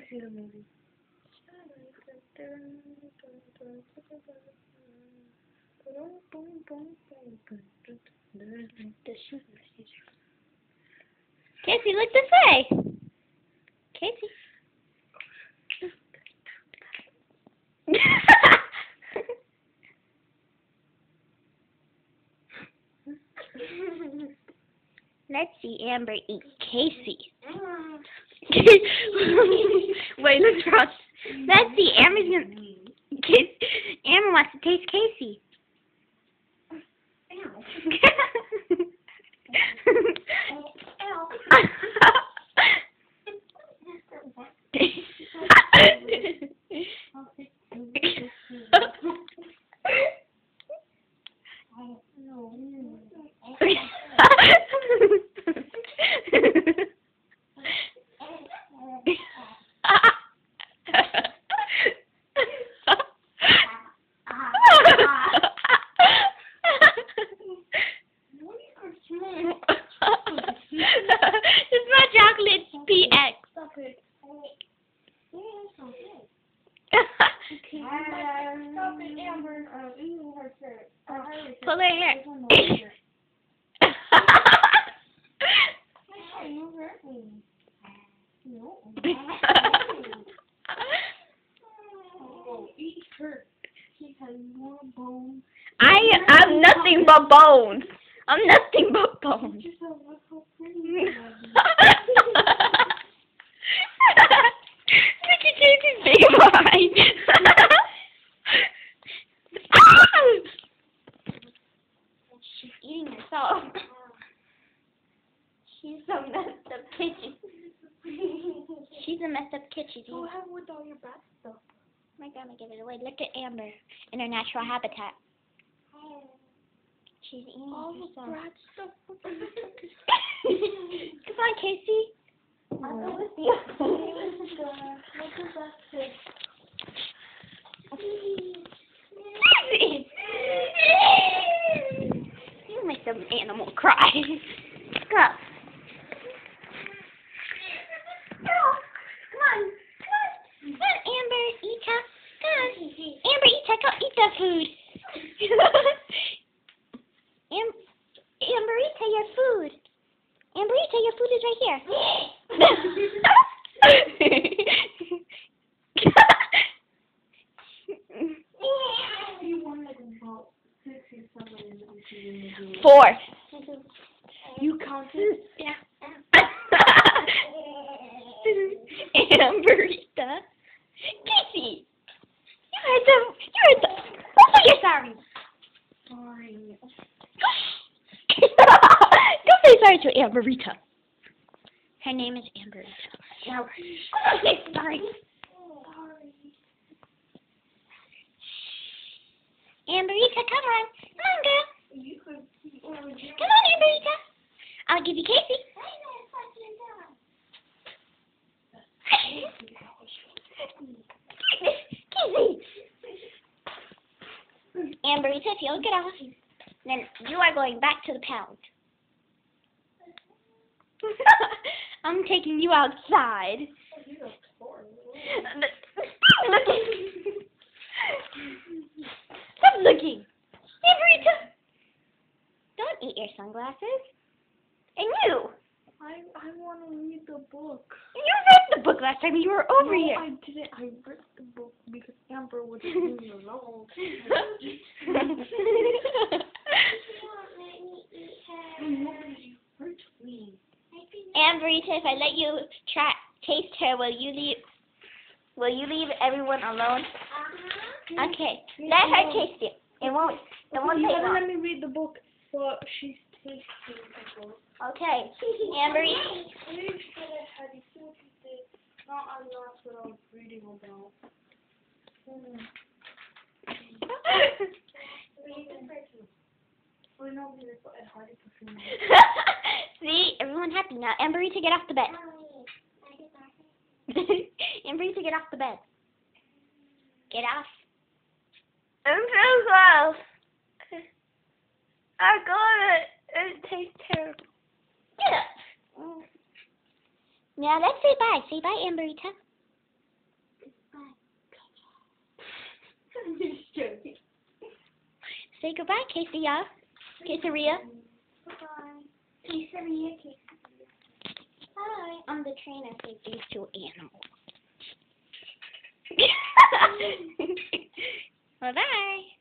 see the movie. Casey, look this way. Casey. Let's see Amber eat Casey. Wait, let's watch. Let's see. Amber's gonna. Amber wants to taste Casey. It's my chocolate PX. Stop it. Stop it, Amber. Eating her shirt. Pull her hair. You hurt me. No. Oh, eat her. She has more bones. I'm nothing but bones. I'm nothing but bones. Just a little pretty. Look at Jason's big eye. She's eating herself. She's a messed up kitchen. She's a messed up kitchen. Go ahead with all your bad stuff. My grandma give it away. Look at Amber in her natural habitat. She's eating All the herself. bad stuff. Come on, Casey. I'll go with you. Casey! You make the animal cry. Go. Come on, Amber, Ita. Come on. Amber, Ita, go eat the food. Amberita, your food. Amberita, your food is right here. You wanted about 67 4. You counted? Yeah. Amberita. Casey. You heard the. Oh, you're sorry. Sorry. Don't say sorry to Amberita. Her name is Amberita. Now, don't say sorry. Amberita, come on. Come on, girl. Come on, Amberita. I'll give you Casey. Casey. Amberita, if you'll get off, then you are going back to the pound. I'm taking you outside. Stop looking. Amberita, don't eat your sunglasses. And you. I want to read the book. You read the book last time you were over No, here. I didn't. I read the book because Amber was leaving me alone. Amberita, if I let you taste her, will you leave everyone alone? Okay. Let her taste it. It won't You take gotta long. let me read the book, but she's tasting the book. Okay. Amberita. No, I'm not what I was reading about. See, everyone happy now. Amberita, get off the bed. Amberita, get off the bed. Get off. I'm so close. I got it. It tastes terrible. Get up. Now let's say bye. Say bye, Amberita. Say goodbye, Quesadilla. Quesadilla. Bye-bye. Quesadilla, quesadilla. Hi. I'm the trainer for these two animals. Bye-bye.